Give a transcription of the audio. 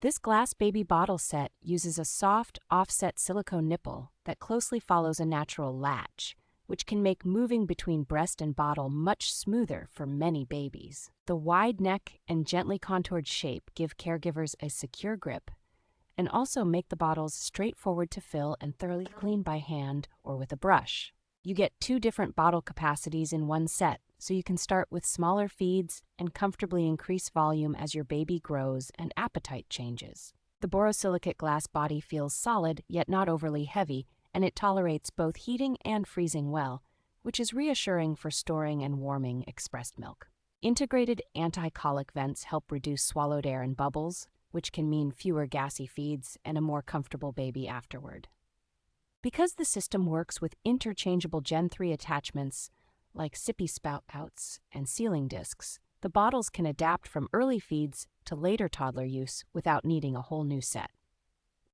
This glass baby bottle set uses a soft, offset silicone nipple that closely follows a natural latch, which can make moving between breast and bottle much smoother for many babies. The wide neck and gently contoured shape give caregivers a secure grip and also make the bottles straightforward to fill and thoroughly clean by hand or with a brush. You get 2 different bottle capacities in one set, so you can start with smaller feeds and comfortably increase volume as your baby grows and appetite changes. The borosilicate glass body feels solid yet not overly heavy, and it tolerates both heating and freezing well, which is reassuring for storing and warming expressed milk. Integrated anti-colic vents help reduce swallowed air and bubbles, which can mean fewer gassy feeds and a more comfortable baby afterward. Because the system works with interchangeable Gen 3 attachments, like sippy spouts and sealing discs, the bottles can adapt from early feeds to later toddler use without needing a whole new set.